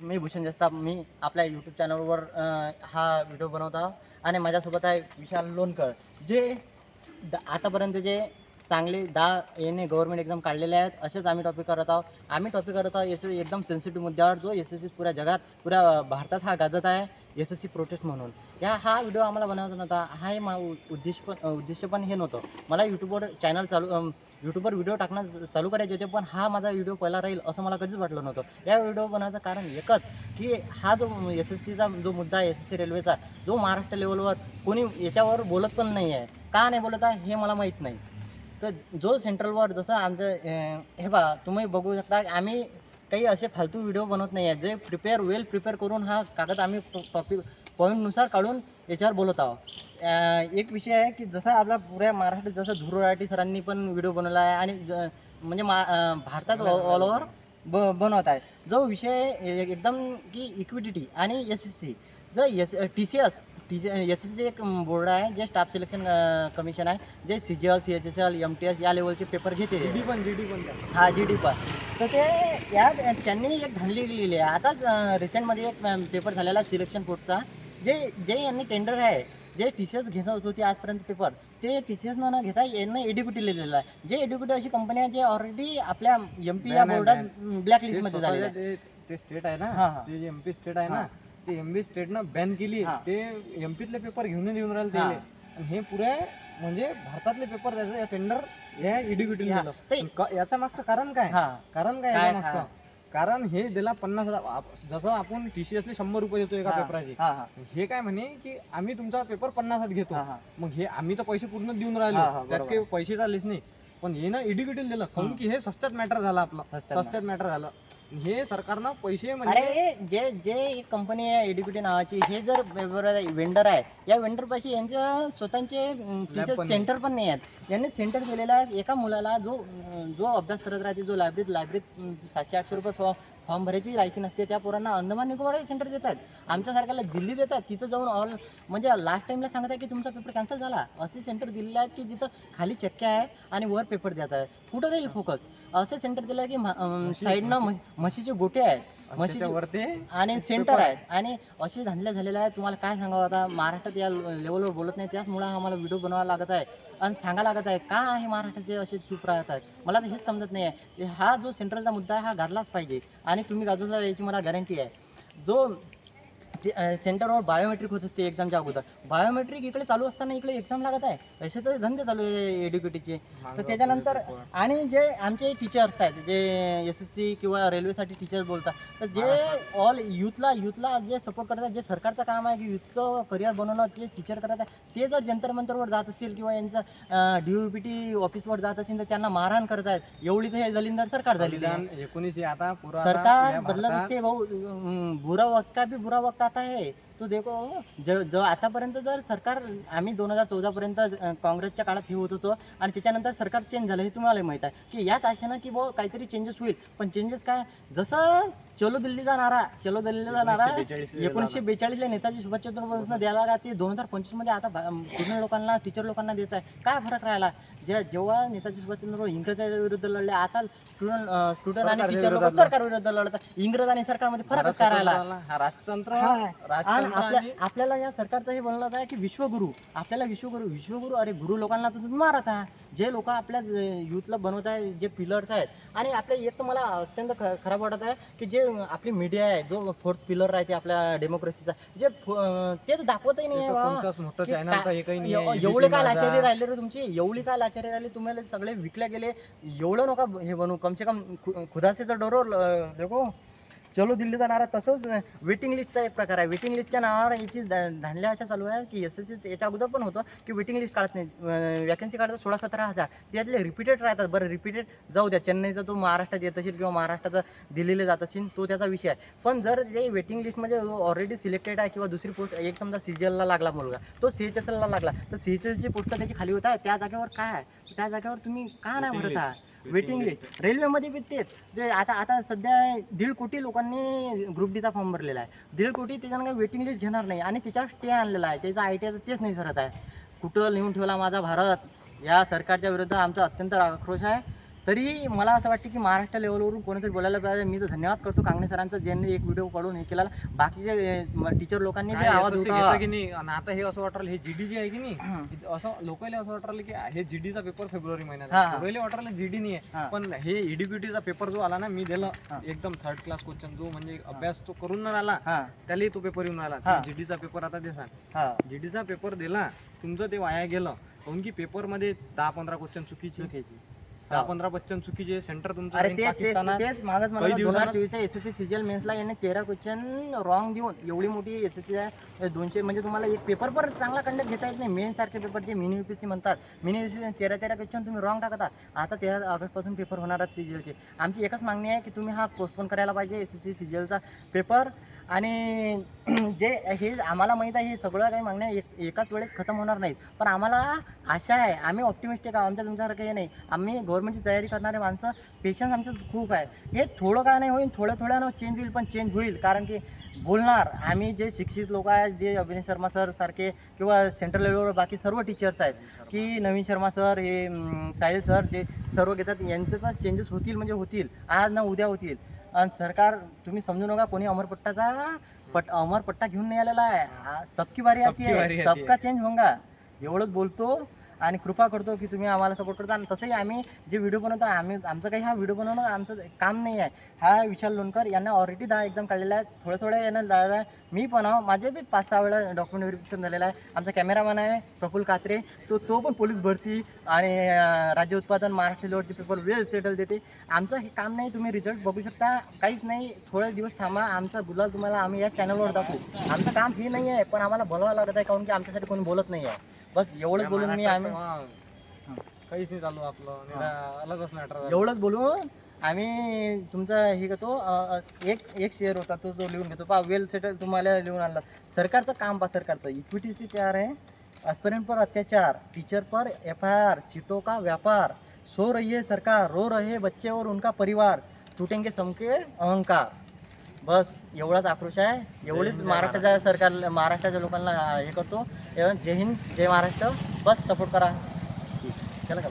मी भूषण जगताप. मी आपल्या यूट्यूब चॅनलवर हा व्हिडिओ बनवतो आणि माझ्यासोबत आहे विशाल लोणकर, जे आतापर्यंत जे चांगले 10 याने गव्हर्नमेंट एक्झाम काढलेले आहेत. असेच आम्ही टॉपिक करत आहोत. एकदम सेन्सिटिव्ह मुद्द्यावर, जो एस पुऱ्या जगात, पुऱ्या भारतात हा गाजत आहे, एस प्रोटेस्ट म्हणून. हा व्हिडिओ आम्हाला बनवायचा नव्हता. उद्देश पण हे नव्हतं. मला यूट्यूबवर व्हिडिओ टाकणं चालू करायचे होते, पण हा माझा व्हिडिओ पहिला राहील असं मला कधीच वाटलं नव्हतं. या व्हिडिओ बनवायचं कारण एकच, की हा जो एस-एस-सीचा जो मुद्दा आहे, एस-एस-सी रेल्वेचा, जो महाराष्ट्र लेवलवर कोणी याच्यावर बोलत पण नाही आहे. का नाही बोलत आहे हे मला माहीत नाही. तर जो सेंट्रलवर जसं आमचं हे बघा, तुम्ही बघू शकता, आम्ही काही असे फालतू व्हिडिओ बनवत नाही आहे. जे वेल प्रिपेअर करून हा कागद आम्ही टॉपिक पॉईंटनुसार काढून याच्यावर बोलत आहोत. एक विषय आहे की जसा आपला पुऱ्या महाराष्ट्रात जसं ध्रुव राठी सरांनी पण व्हिडिओ बनवला आहे आणि म्हणजे भारतात ऑल ओव्हर बनवत आहे. जो विषय एकदम की इक्विडिटी आणि एस-एस-सी, जो एस-एस-सी एक बोर्ड आहे, जे स्टाफ सिलेक्शन कमिशन आहे, जे CGL, CHSL, MTS या लेवलचे पेपर घेते. GD पण हा, GD पण. तर ते त्यांनी एक धांदली लिहिली आहे. आताच रिसेंटमध्ये एक पेपर झालेला सिलेक्शन पोर्टचा, जे यांनी टेंडर आहे, जे TCS घेत होती आजपर्यंत पेपर, ते TCS न घेता यांना एडीक्युटी लिहिलेलं आहे. जे एडीक्युटी अशी कंपनी आहे जे ऑलरेडी आपल्या MP या बोर्डात ब्लॅकलिस्टमध्ये झालेलं आहे. ते स्टेट आहे ना, ते MP स्टेट आहे ना, ते MP स्टेटनं बॅन केली. ते MPतले पेपर घेऊन येऊन राहिले ते, आणि हे पुरे म्हणजे भारतातले पेपर त्याचं टेंडर हे एडीक्युटी लिहिलं. याच्या मागचं कारण काय? याच्या मागचं कारण हे दिला 50,000. जसं आपण TCSले 100 रुपये देतो एका पेपराचे, हे काय म्हणे की आम्ही तुमचा पेपर 50,000 घेतो. मग हे आम्ही तर पैसे पूर्ण देऊन राहिलो, त्यात काही पैसे चाललेच नाही, पण हे ना एडीक्युटी दिलं. काऊन की हे सस्त्यात मॅटर झालं, आपलं सस्त्यात मॅटर झालं. हे सरकारनं पैसे म्हणजे जे एक कंपनी आहे एडीक्युटी नावाची, हे जर वेंडर आहे, या वेंडर पाशी यांचं स्वतःचे सेंटर पण नाही आहेत. यांनी सेंटर दिलेलं आहे एका मुलाला, जो अभ्यास करत राहते, जो लायब्ररीत 700-800 रुपये फॉर्म भरायची लायकी नसते, त्या पोरांना अंदमान निकोबार सेंटर देतात. आमच्यासारख्याला दिल्ली देतात. तिथं जाऊन म्हणजे लास्ट टाइमला सांगत आहे की तुमचा पेपर कॅन्सल झाला. असे सेंटर दिलेले आहेत की जिथं खाली चक्क्या आहेत आणि वर पेपर देत आहेत. कुठं राहील फोकस? असे सेंटर दिलं की साईडनं म्हशीचे गोटे आहेत, म्हशीच्या वरती आणि सेंटर आहेत, आणि असे धांदल्या झालेले आहेत. तुम्हाला काय सांगावं, आता महाराष्ट्रात या लेवलवर बोलत नाही, त्याचमुळे आम्हाला व्हिडिओ बनवावा लागत आहे आणि सांगा लागत आहे. का आहे महाराष्ट्राचे असे चूप राहत आहेत? मला तर हेच समजत नाही आहे. हा जो सेंट्रलचा मुद्दा आहे, हा गाजलाच पाहिजे, आणि तुम्ही गाजवला याची मला गॅरंटी आहे. जो सेंटरवर बायोमेट्रिक होत असते एक्झामच्या अगोदर, बायोमेट्रिक इकडे चालू असताना इकडे एक्झाम लागत आहे. असे तर धंदे चालू आहे एडुकेटीचे. तर त्याच्यानंतर आणि जे आमचे टीचर्स आहेत, जे एस-एस-सी किंवा रेल्वेसाठी टीचर्स बोलतात, तर जे ऑल यूथला जे सपोर्ट करतात, जे सरकारचं काम आहे की यूथचं करिअर बनवणं, जे टीचर करत आहे, ते जर जंतर मंतरवर जात असतील किंवा यांचं DUPT ऑफिसवर जात असतील, तर त्यांना मारहाण करत आहेत. एवढी तर हे दलिंदर सरकार झालेली आहे. 19 आता सरकार बदलत असते भाऊ. बुरा वक्त का भी बुरा वक्त आता है. तो देखो, जो आतापर्यंत जर सरकार, आम्ही 2014 पर्यंत काँग्रेसच्या काळात हे होत होतो, आणि त्याच्यानंतर सरकार चेंज झालं, हे तुम्हाला माहीत आहे की याच आशेनं की भाऊ काहीतरी चेंजेस होईल. पण चेंजेस काय? जसं चलो दिल्लीचा नारा 1942ला नेताजी सुभाषचंद्र बोसनं द्यायला लागला, ते 2025 मध्ये आता पूर्ण लोकांना, टीचर लोकांना देत आहे. काय फरक राहिला? जेव्हा नेताजी सुभाषचंद्र इंग्रजांच्या विरुद्ध लढले, आता स्टुडंट आणि टीचर लोक सरकार विरुद्ध लढतात. इंग्रज आणि सरकारमध्ये फरकच काय राहिला? राजतंत्र. आपल्याला या सरकारचं हे बनवलं आहे की विश्वगुरु. आपल्याला विश्वगुरु अरे गुरु लोकांना तर तुम्ही मारत आहात. जे लोक आपल्या यूथला बनवत आहे, जे पिलर्स आहेत, आणि आपल्या एक तर मला अत्यंत खराब वाटत आहे की जे आपली मीडिया आहे, जो फोर्थ पिलर राहते आपल्या डेमोक्रेसीचा, जे ते तर दाखवतही नाही आहे. एवढे काय लाचारी राहिले रे तुमची? एवढी काय लाचारी राहिली? तुम्हाला सगळे विकले गेले. एवढं नका हे बनवू. कमसे कम खुदासेचा डोर देखो. चलो दिल्ली जाणारा. तसंच वेटिंग लिस्टचा एक प्रकार आहे. वेटिंग लिस्टच्या नावावर याची धांदल्या अशा चालू आहे की एस-एस-सी याच्या अगोदर पण होतं की वेटिंग लिस्ट काढत नाही, वॅकन्सी काढतात 16-17 हजार. त्यातले रिपीटेड राहतात. बरं, रिपीटेड जाऊ द्या, चेन्नईचा तो महाराष्ट्रात येत असेल किंवा महाराष्ट्राचा दिल्लीला जात असेल, तो त्याचा विषय आहे. पण जर जे वेटिंग लिस्टमध्ये ऑलरेडी सिलेक्टेड आहे किंवा दुसरी पोस्ट, एक समजा CGLला लागला मुलगा, तो CHSLला लागला, तर CHSLची पोस्ट त्याची खाली होत आहे, त्या जागेवर काय आहे? त्या जागेवर तुम्ही का नाही भरत आहात? Waiting list. रेल्वेमध्ये बी तेच. जे आता सध्या 1.5 कोटी लोकांनी ग्रुप डीचा फॉर्म भरलेला आहे. 1.5 कोटी, त्याच्यानं काही वेटिंग लिस्ट घेणार नाही, आणि त्याच्यावर स्टे आणलेला आहे. त्याचा ITIचं तेच नाही सरत आहे. कुठं लिहून ठेवला माझा भारत? या सरकारच्या विरुद्ध आमचा अत्यंत आक्रोश आहे. तरी मला असं वाटतं की महाराष्ट्र लेवलवरून कोणीतरी बोलायला पाहिजे. मी तर धन्यवाद करतो कांगणे सरांचं, ज्यांनी एक व्हिडिओ काढून हे केला. बाकीचे टीचर लोकांनी बी काय आवाज SSC उठवा. घेतं की नाही. आणि आता हे असं वाटलं हे जीडी जे आहे की नाही, असं लोकांना असं वाटलं की हे जीडीचा पेपर फेब्रुवारी महिन्यात आहे. पहिले वाटलं जीडी नाही आहे, पण हे ईडीपीटीचा पेपर जो आला ना, मी दिला एकदम 3rd क्लास क्वेश्चन, जो म्हणजे अभ्यास तो करून न आला त्याला तो पेपर येऊन आला. जीडीचा पेपर आता दे सांग. जीडीचा पेपर दिला, तुमचं ते वाया गेलं. काऊन की पेपर मध्ये 10-15 क्वेश्चन चुकीचे, 10-15 क्वेश्चन चुकीचे. सेंटर तुमचं अरे राहील तेच पाकिस्तानात. मागच मला काही दिवसानं- 2024च्या एसएससी सीजीएल मेन्सला याने 13 क्वेश्चन रॉंग देऊन, एवढी मोठी एसएससी आहे 200, म्हणजे तुम्हाला एक पेपर पण चांगला कंडक्ट घेता येत नाही. मेन सारखे पेपर जे मिनी यूपीसी म्हणतात, मिनी यूपीसी 13 क्वेश्चन तुम्ही रॉंग टाकता. आता 13 ऑगस्टपासून पेपर होणार आहेत सीजीएलचे. आमची एकच मागणी आहे की तुम्ही हा पोस्टपोन करायला पाहिजे एसएससी सीजीएलचा पेपर. आणि जे हे आम्हाला माहीत आहे, हे सगळं काही मागण्या एकाच वेळेस खतम होणार नाहीत, पण आम्हाला आशा आहे, आम्ही ऑप्टिमिस्टिक आहोत. आमच्या तुमच्यासारखं हे नाही. आम्ही गव्हर्नमेंटची तयारी करणारे माणसं, पेशन्स आमचं खूप आहे. हे थोडं का नाही होईल, थोड्यानं चेंज होईल, पण चेंज होईल. कारण की बोलणार आम्ही जे शिक्षित लोक आहेत, जे अभिनय शर्मा सर सारखे किंवा सेंट्रल लेवलवर बाकी सर्व टीचर्स आहेत, की नवीन शर्मा सर, हे साहिल सर, जे सर्व घेतात, यांचं तर चेंजेस होतील म्हणजे होतील, आज ना उद्या होतील. आणि सरकार, तुम्ही समजू नका कोणी अमरपट्टा घेऊन नाही आलेला आहे. सबकी बारी आती आहे, सबका चेंज होगा. एवढंच बोलतो आणि कृपा करतो की तुम्ही आम्हाला सपोर्ट करता. आणि तसंही आम्ही जे व्हिडिओ बनवतो, आमचं काही हा व्हिडिओ बनवणं आमचं काम नाही आहे. हा विशाल लोणकर यांना ऑलरेडी 10 एक्झाम काढलेल्या आहेत. थोड्या यांना झालेला आहे. मी पण माझे बी 5-6 वेळा डॉक्युमेंट व्हेरिफिकेशन झालेलं आहे. आमचा कॅमेरामॅन आहे प्रफुल्ल कात्रे, तो पण पोलीस भरती आणि राज्य उत्पादन महाराष्ट्र लेवलचे पेपर वेल सेटल देते. आमचं हे काम नाही, तुम्ही रिझल्ट बघू शकता. काहीच नाही, थोडे दिवस थांबा, आमचा गुलाल तुम्हाला आम्ही या चॅनलवर दाखवू. आमचं काम हे नाही आहे, पण आम्हाला बोलावं लागत आहे, काऊन की आमच्यासाठी कोणी बोलत नाही आहे. बस एवढंच बोलून आम्ही काहीच नाही चालू आपलं, अलगच मॅटर. एवढंच बोलून आम्ही तुमचा हे करतो. एक शेअर होता तो लिहून घेतो पहा, वेल सेटल तुम्हाला लिहून आणला. सरकारचं काम पहा, सरकारचं इक्विटी से प्यार है, एस्पिरेंट पर अत्याचार, टीचर पर FIR, सीटों का व्यापार, सो रही है सरकार, रो रहे बच्चे और उनका परिवार, टूटेंगे सबके अहंकार. बस एवढाच आक्रोश आहे. एवढीच महाराष्ट्राच्या सरकार, महाराष्ट्राच्या लोकांना हे करतो. जय हिंद, जय महाराष्ट्र. बस सपोर्ट करा. चला का.